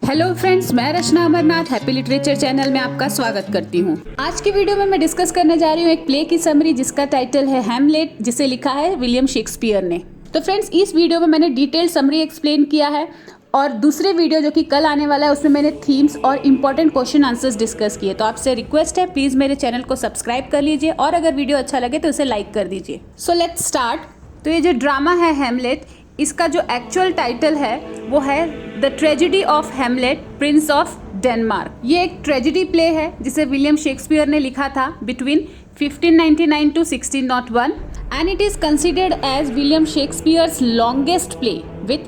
Hello friends, मैं रचना Amarnath happy literature channel में आपका स्वागत करती हूँ। आज की वीडियो में मैं डिस्कस करने जा रही हूँ एक प्ले की समरी जिसका टाइटल है हैमलेट, जिसे लिखा है विलियम शेक्सपियर ने। तो फ्रेंड्स, इस वीडियो में मैंने डिटेल समरी एक्सप्लेन किया है और दूसरे वीडियो जो कि कल आने वाला है उसमें मैंने थीम्स और इंपॉर्टेंट क्वेश्चन आंसर्स डिस्कस किए। तो आपसे रिक्वेस्ट है, प्लीज़ मेरे चैनल को सब्सक्राइब कर लीजिए और अगर वीडियो अच्छा लगे तो उसे लाइक कर दीजिए। So let's start. तो ये जो ड्रामा है हैमलेट, इसका जो एक्चुअल टाइटल है वो है the tragedy of Hamlet Prince of Denmark. ये एक ट्रेजेडी प्ले है जिसे विलियम शेक्सपियर ने लिखा था between 1599 to 1601 and it is considered as William Shakespeare's longest play with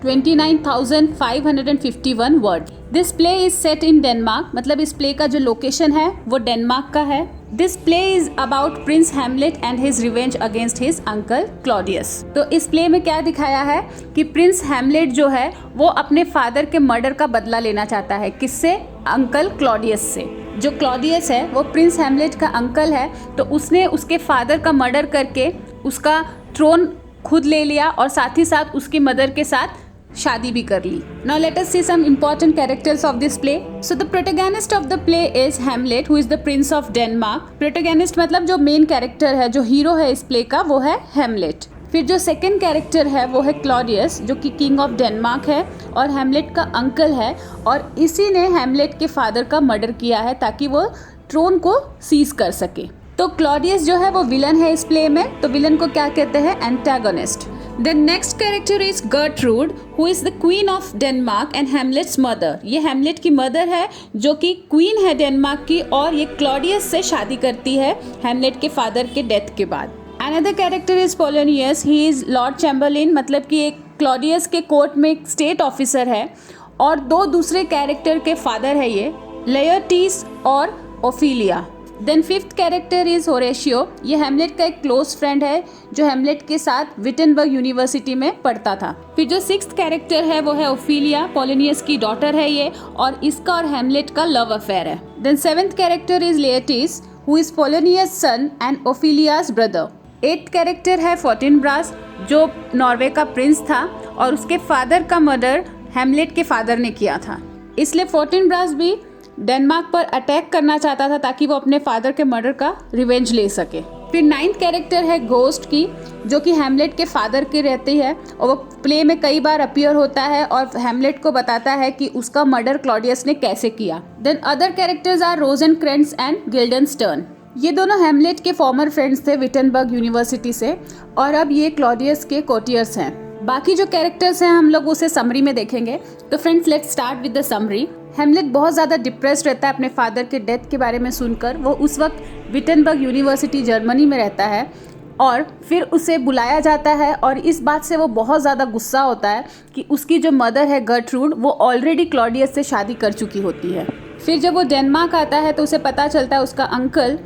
29,551 word. This play is set in Denmark, मतलब इस प्ले का जो लोकेशन है वो डेनमार्क का है। This play is about Prince Hamlet and his revenge against his uncle Claudius. तो इस प्ले में क्या दिखाया है कि प्रिंस हैमलेट जो है वो अपने फादर के मर्डर का बदला लेना चाहता है। किससे? अंकल क्लॉडियस से। जो क्लॉडियस है वो प्रिंस हैमलेट का अंकल है, तो उसने उसके फादर का मर्डर करके उसका ट्रोन खुद ले लिया और साथ ही साथ उसकी मदर के साथ शादी भी कर ली। Now let us see some important characters of this play. So the protagonist of the play is Hamlet, who is the prince of Denmark. Protagonist मतलब जो मेन कैरेक्टर है, जो हीरो है इस प्ले का, वो है हैमलेट। फिर जो सेकंड कैरेक्टर है वो है क्लॉडियस, जो कि किंग ऑफ डेनमार्क है और हैमलेट का अंकल है, और इसी ने हैमलेट के फादर का मर्डर किया है ताकि वो ट्रोन को सीज कर सके। तो क्लॉडियस जो है वो विलन है इस प्ले में। तो विलन को क्या कहते हैं? Antagonist. The next character is Gertrude, who is the queen of Denmark and Hamlet's mother. ये हैमलेट की मदर है जो कि क्वीन है डेनमार्क की, और ये क्लॉडियस से शादी करती है हैमलेट के फादर के डेथ के बाद। Another character is Polonius. He is Lord Chamberlain, मतलब कि एक क्लॉडियस के कोर्ट में एक स्टेट ऑफिसर है, और दो दूसरे कैरेक्टर के फादर है ये, लेयर्टीस और Ophelia. Then fifth character is Horatio. ये हैमलेट का एक क्लोज फ्रेंड है जो हैमलेट के साथ विटनबर्ग यूनिवर्सिटी में पढ़ता था। फिर जो सिक्स्थ कैरेक्टर है वो है ओफिलिया, पोलिनियस की डॉटर है ये, और इसका और हैमलेट का लव अफेयर है। Then seventh character is Laertes, who is Polonius son and Ophelia's brother. Eighth character है फोर्टिनब्रास, जो नॉर्वे का प्रिंस था और उसके फादर का मर्डर हैमलेट के फादर ने किया था, इसलिए फोर्टिनब्रास भी डेनमार्क पर अटैक करना चाहता था ताकि वो अपने फादर के मर्डर का रिवेंज ले सके। फिर नाइन्थ कैरेक्टर है घोस्ट की, जो कि हैमलेट के फादर की रहती है और वो प्ले में कई बार अपीयर होता है और हैमलेट को बताता है कि उसका मर्डर क्लॉडियस ने कैसे किया। Then other characters are Rosencrantz and Guildenstern. ये दोनों हैमलेट के फॉर्मर फ्रेंड्स थे विटनबर्ग यूनिवर्सिटी से, और अब ये क्लॉडियस के कोर्टियर्स हैं। बाकी जो कैरेक्टर्स हैं हम लोग उसे समरी में देखेंगे। तो friends, let's start with the summary. Hamlet बहुत ज़्यादा डिप्रेस्ड रहता है अपने फादर के डेथ के बारे में सुनकर। वो उस वक्त विटनबर्ग यूनिवर्सिटी जर्मनी में रहता है और फिर उसे बुलाया जाता है, और इस बात से वो बहुत ज़्यादा गुस्सा होता है कि उसकी जो मदर है गर्ट्रूड, वो ऑलरेडी क्लॉडियस से शादी कर चुकी होती है। फिर जब वो डेनमार्क आता है तो उसे पता चलता है उसका अंकल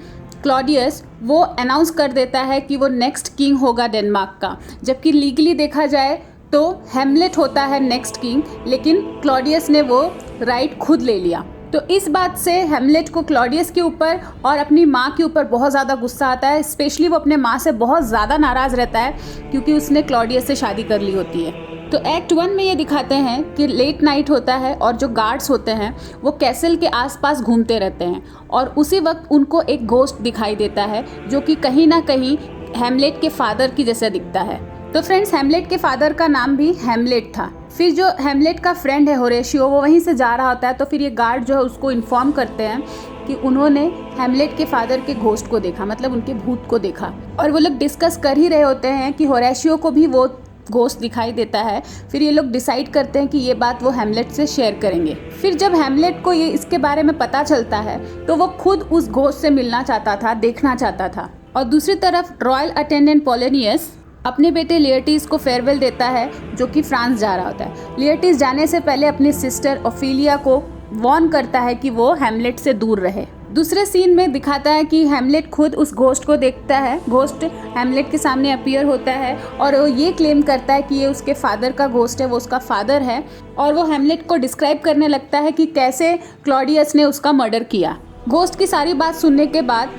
क्लॉडियस वो अनाउंस कर देता है कि वो नेक्स्ट किंग होगा डेनमार्क का, जबकि लीगली देखा जाए तो हैमलेट होता है नेक्स्ट किंग, लेकिन क्लॉडियस ने वो राइट खुद ले लिया। तो इस बात से हैमलेट को क्लॉडियस के ऊपर और अपनी माँ के ऊपर बहुत ज़्यादा गुस्सा आता है। स्पेशली वो अपने माँ से बहुत ज़्यादा नाराज़ रहता है क्योंकि उसने क्लॉडियस से शादी कर ली होती है। तो एक्ट 1 में ये दिखाते हैं कि लेट नाइट होता है और जो गार्ड्स होते हैं वो कैसल के आसपास घूमते रहते हैं, और उसी वक्त उनको एक घोस्ट दिखाई देता है जो कि कहीं ना कहीं हैमलेट के फादर की जैसा दिखता है। तो फ्रेंड्स, हैमलेट के फादर का नाम भी हैमलेट था। फिर जो हैमलेट का फ्रेंड है होरेशियो, वो वहीं से जा रहा होता है, तो फिर ये गार्ड जो है उसको इन्फॉर्म करते हैं कि उन्होंने हैमलेट के फादर के घोस्ट को देखा, मतलब उनके भूत को देखा। और वो लोग डिस्कस कर ही रहे होते हैं कि होरेशियो को भी वो घोस्ट दिखाई देता है। फिर ये लोग डिसाइड करते हैं कि ये बात वो हैमलेट से शेयर करेंगे। फिर जब हैमलेट को ये इसके बारे में पता चलता है तो वो खुद उस घोस्ट से मिलना चाहता था, देखना चाहता था। और दूसरी तरफ रॉयल अटेंडेंट पोलिनियस अपने बेटे लेयर्टीस को फेयरवेल देता है, जो कि फ्रांस जा रहा होता है। लेयर्टीस जाने से पहले अपनी सिस्टर ओफिलिया को वॉर्न करता है कि वो हैमलेट से दूर रहे। दूसरे सीन में दिखाता है कि हैमलेट खुद उस घोस्ट को देखता है। घोस्ट हैमलेट के सामने अपीयर होता है और वो ये क्लेम करता है कि ये उसके फादर का घोस्ट है, वो उसका फादर है, और वो हैमलेट को डिस्क्राइब करने लगता है कि कैसे क्लॉडियस ने उसका मर्डर किया। घोस्ट की सारी बात सुनने के बाद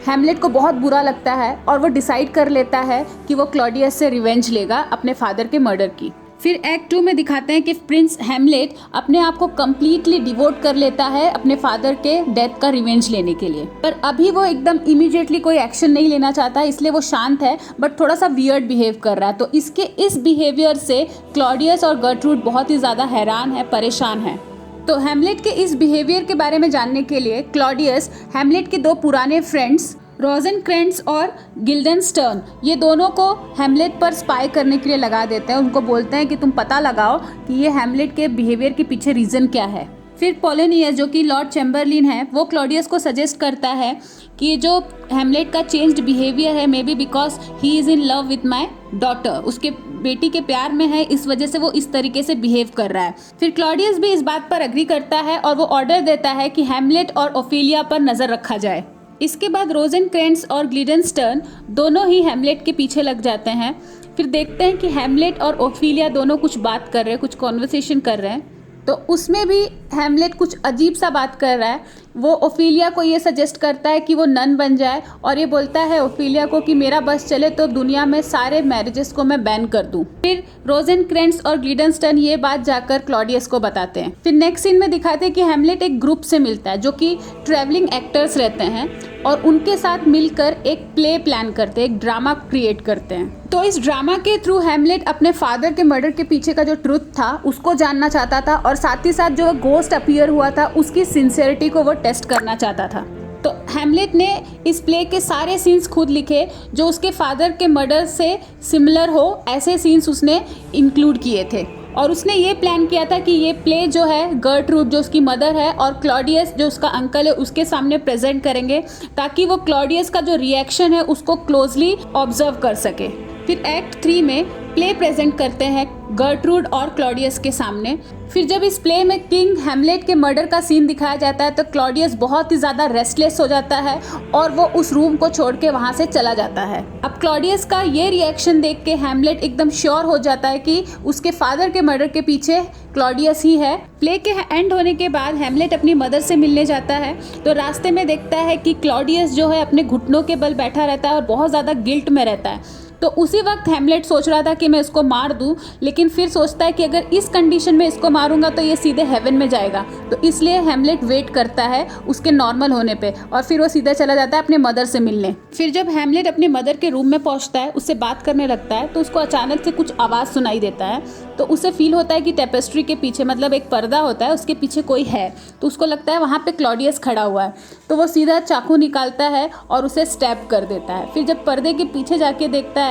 हैमलेट को बहुत बुरा लगता है और वो डिसाइड कर लेता है कि वो क्लॉडियस से रिवेंज लेगा अपने फादर के मर्डर की। फिर एक्ट 2 में दिखाते हैं कि प्रिंस हैमलेट अपने आप को कम्प्लीटली डिवोट कर लेता है अपने फादर के डेथ का रिवेंज लेने के लिए। पर अभी वो एकदम इमीडिएटली कोई एक्शन नहीं लेना चाहता, इसलिए वो शांत है, बट थोड़ा सा वियर्ड बिहेव कर रहा है। तो इसके इस बिहेवियर से क्लॉडियस और गर्ट्रूड बहुत ही ज़्यादा हैरान है, परेशान है। तो हैमलेट के इस बिहेवियर के बारे में जानने के लिए क्लॉडियस हैमलेट के 2 पुराने फ्रेंड्स रोजेनक्रेंट्स और गिल्डेनस्टर्न, ये दोनों को हैमलेट पर स्पाई करने के लिए लगा देते हैं। उनको बोलते हैं कि तुम पता लगाओ कि ये हैमलेट के बिहेवियर के पीछे रीज़न क्या है। फिर पोलोनियस, जो कि लॉर्ड चैम्बरलिन है, वो क्लॉडियस को सजेस्ट करता है कि ये जो हैमलेट का चेंज्ड बिहेवियर है may be because he is in love with my daughter, उसके बेटी के प्यार में है, इस वजह से वो इस तरीके से बिहेव कर रहा है। फिर क्लॉडियस भी इस बात पर एग्री करता है और वो ऑर्डर देता है कि हैमलेट और ओफेलिया पर नज़र रखा जाए। इसके बाद रोजेनक्रेंट्स और गिल्डेनस्टर्न दोनों ही हैमलेट के पीछे लग जाते हैं। फिर देखते हैं कि हैमलेट और ओफेलिया दोनों कुछ बात कर रहे हैं, कुछ कॉन्वर्सेशन कर रहे हैं। तो उसमें भी हैमलेट कुछ अजीब सा बात कर रहा है। वो ओफेलिया को ये सजेस्ट करता है कि वो नन बन जाए और ये बोलता है ओफेलिया को कि मेरा बस चले तो दुनिया में सारे मैरिजेस को मैं बैन कर दूं। फिर रोजेनक्रेंट्स और गिल्डेनस्टर्न ये बात जाकर क्लॉडियस को बताते हैं। फिर नेक्स्ट सीन में दिखाते हैं कि हैमलेट एक ग्रुप से मिलता है जो कि ट्रैवलिंग एक्टर्स रहते हैं और उनके साथ मिलकर एक प्ले प्लान करते हैं, एक ड्रामा क्रिएट करते हैं। तो इस ड्रामा के थ्रू हैमलेट अपने फादर के मर्डर के पीछे का जो ट्रुथ था उसको जानना चाहता था और साथ ही साथ जो गोस्ट अपीयर हुआ था उसकी सिंसियरिटी को वो टेस्ट करना चाहता था। तो हैमलेट ने इस प्ले के सारे सीन्स खुद लिखे जो उसके फादर के मर्डर से सिमिलर हो, ऐसे सीन्स उसने इंक्लूड किए थे। और उसने ये प्लान किया था कि ये प्ले जो है गर्ट्रूड जो उसकी मदर है और क्लॉडियस जो उसका अंकल है उसके सामने प्रेजेंट करेंगे ताकि वो क्लॉडियस का जो रिएक्शन है उसको क्लोजली ऑब्जर्व कर सके। फिर एक्ट 3 में प्ले प्रेजेंट करते हैं गर्ट्रूड और क्लॉडियस के सामने। फिर जब इस प्ले में किंग हैमलेट के मर्डर का सीन दिखाया जाता है तो क्लॉडियस बहुत ही ज़्यादा रेस्टलेस हो जाता है और वो उस रूम को छोड़ के वहाँ से चला जाता है। अब क्लॉडियस का ये रिएक्शन देख के हैमलेट एकदम श्योर हो जाता है कि उसके फादर के मर्डर के पीछे क्लॉडियस ही है। प्ले के एंड होने के बाद हैमलेट अपनी मदर से मिलने जाता है तो रास्ते में देखता है कि क्लॉडियस जो है अपने घुटनों के बल बैठा रहता है और बहुत ज़्यादा गिल्ट में रहता है। तो उसी वक्त हैमलेट सोच रहा था कि मैं इसको मार दूं, लेकिन फिर सोचता है कि अगर इस कंडीशन में इसको मारूंगा तो ये सीधे हेवन में जाएगा। तो इसलिए हैमलेट वेट करता है उसके नॉर्मल होने पे और फिर वो सीधा चला जाता है अपने मदर से मिलने। फिर जब हैमलेट अपने मदर के रूम में पहुंचता है, उससे बात करने लगता है तो उसको अचानक से कुछ आवाज़ सुनाई देता है। तो उसे फील होता है कि टेपेस्ट्री के पीछे, मतलब एक पर्दा होता है उसके पीछे कोई है, तो उसको लगता है वहाँ पे क्लॉडियस खड़ा हुआ है। तो वो सीधा चाकू निकालता है और उसे स्टैब कर देता है। फिर जब पर्दे के पीछे जाके देखता है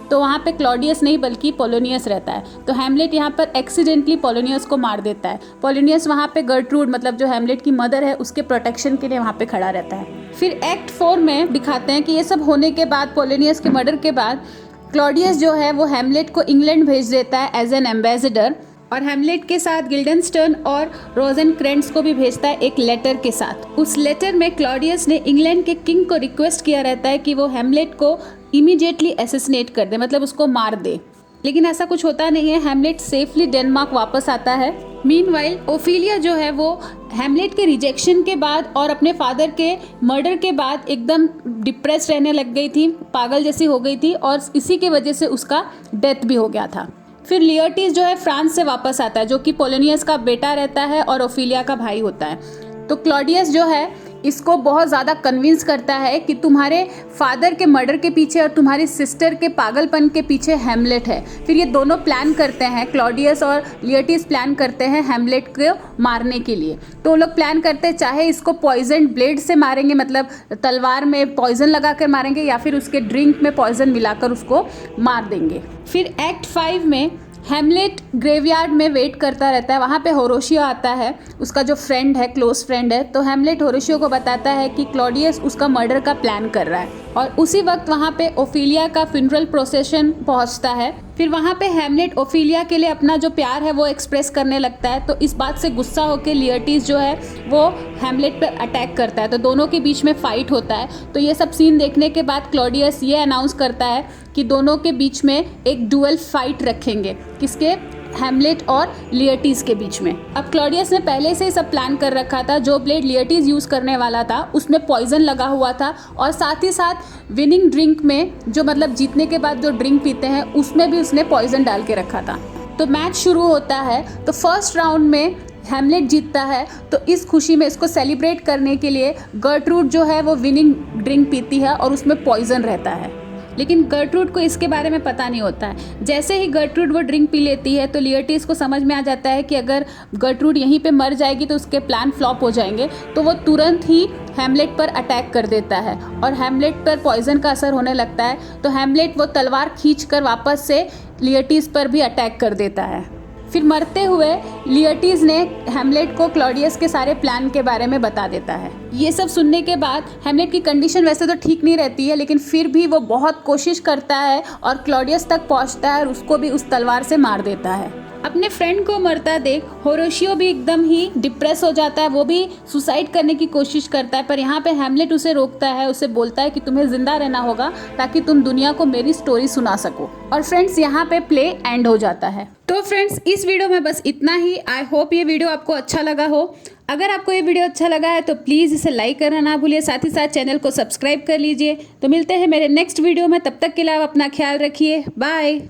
तो वहाँ पे क्लॉडियस नहीं बल्कि पोलोनियस रहता है। तो हैमलेट यहाँ पर एक्सीडेंटली पोलोनियस को मार देता है। पोलोनियस वहाँ पे गर्ट्रूड, मतलब जो हैमलेट की मदर है, उसके प्रोटेक्शन के लिए वहाँ पे खड़ा रहता है। फिर एक्ट 4 में दिखाते हैं कि ये सब होने के बाद, पोलोनियस के मर्डर के बाद, क्लॉडियस जो है वो हैमलेट को इंग्लैंड भेज देता है एज एन एम्बेसडर और हैमलेट के साथ गिल्डेनस्टर्न और रोजेनक्रेंट्स को भी भेजता है एक लेटर के साथ। उस लेटर में क्लॉडियस ने इंग्लैंड के किंग को रिक्वेस्ट किया रहता है कि वो हैमलेट को इमीडिएटली असैसिनेट कर दे, मतलब उसको मार दे। लेकिन ऐसा कुछ होता नहीं है, हैमलेट सेफली डेनमार्क वापस आता है। मीनवाइल ओफेलिया जो है वो हैमलेट के रिजेक्शन के बाद और अपने फादर के मर्डर के बाद एकदम डिप्रेस रहने लग गई थी, पागल जैसी हो गई थी और इसी की वजह से उसका डेथ भी हो गया था। फिर लियर्टीज जो है फ्रांस से वापस आता है, जो कि पोलोनियस का बेटा रहता है और ओफेलिया का भाई होता है। तो क्लॉडियस जो है इसको बहुत ज़्यादा कन्विंस करता है कि तुम्हारे फादर के मर्डर के पीछे और तुम्हारी सिस्टर के पागलपन के पीछे हैमलेट है। फिर ये दोनों प्लान करते हैं, क्लॉडियस और लियर्टीज प्लान करते हैं हैमलेट को मारने के लिए। तो वो लोग प्लान करते हैं चाहे इसको पॉइजन ब्लेड से मारेंगे, मतलब तलवार में पॉइजन लगा कर मारेंगे, या फिर उसके ड्रिंक में पॉइजन मिलाकर उसको मार देंगे। फिर एक्ट 5 में हैमलेट ग्रेवयार्ड में वेट करता रहता है। वहाँ पे होरोशियो आता है, उसका जो फ्रेंड है, क्लोज फ्रेंड है। तो हैमलेट होरोशियो को बताता है कि क्लॉडियस उसका मर्डर का प्लान कर रहा है और उसी वक्त वहाँ पे ओफेलिया का फ्यूनरल प्रोसेशन पहुँचता है। फिर वहाँ पे हैमलेट ओफेलिया के लिए अपना जो प्यार है वो एक्सप्रेस करने लगता है। तो इस बात से गुस्सा होकर लियर्टीज जो है वो हैमलेट पे अटैक करता है, तो दोनों के बीच में फाइट होता है। तो ये सब सीन देखने के बाद क्लॉडियस ये अनाउंस करता है कि दोनों के बीच में एक डुअल फाइट रखेंगे, किसके, हैमलेट और लियर्टीज के बीच में। अब क्लॉडियस ने पहले से ही सब प्लान कर रखा था। जो ब्लेड लियर्टीज यूज़ करने वाला था उसमें पॉइजन लगा हुआ था और साथ ही साथ विनिंग ड्रिंक में, जो मतलब जीतने के बाद जो ड्रिंक पीते हैं, उसमें भी उसने पॉइजन डाल के रखा था। तो मैच शुरू होता है। तो फर्स्ट राउंड में हैमलेट जीतता है, तो इस खुशी में इसको सेलिब्रेट करने के लिए गर्ट्रूड जो है वो विनिंग ड्रिंक पीती है और उसमें पॉइजन रहता है। लेकिन गर्ट्रूड को इसके बारे में पता नहीं होता है। जैसे ही गर्ट्रूड वो ड्रिंक पी लेती है तो लिएटिस को समझ में आ जाता है कि अगर गर्ट्रूड यहीं पे मर जाएगी तो उसके प्लान फ्लॉप हो जाएंगे। तो वो तुरंत ही हैमलेट पर अटैक कर देता है और हैमलेट पर पॉइजन का असर होने लगता है। तो हैमलेट वो तलवार खींचकर वापस से लिएटिस पर भी अटैक कर देता है। फिर मरते हुए लिएटिस ने हैमलेट को क्लॉडियस के सारे प्लान के बारे में बता देता है। ये सब सुनने के बाद हैमलेट की कंडीशन वैसे तो ठीक नहीं रहती है, लेकिन फिर भी वो बहुत कोशिश करता है और क्लॉडियस तक पहुंचता है और उसको भी उस तलवार से मार देता है। अपने फ्रेंड को मरता देख होरेशियो भी एकदम ही डिप्रेस हो जाता है। वो भी सुसाइड करने की कोशिश करता है, पर यहाँ पे हैमलेट उसे रोकता है, उसे बोलता है कि तुम्हें जिंदा रहना होगा ताकि तुम दुनिया को मेरी स्टोरी सुना सको। और फ्रेंड्स यहाँ पे प्ले एंड हो जाता है। तो फ्रेंड्स इस वीडियो में बस इतना ही। आई होप ये वीडियो आपको अच्छा लगा हो। अगर आपको ये वीडियो अच्छा लगा है तो प्लीज़ इसे लाइक करना ना भूलिए, साथ ही साथ चैनल को सब्सक्राइब कर लीजिए। तो मिलते हैं मेरे नेक्स्ट वीडियो में, तब तक के लिए आप अपना ख्याल रखिए। बाय।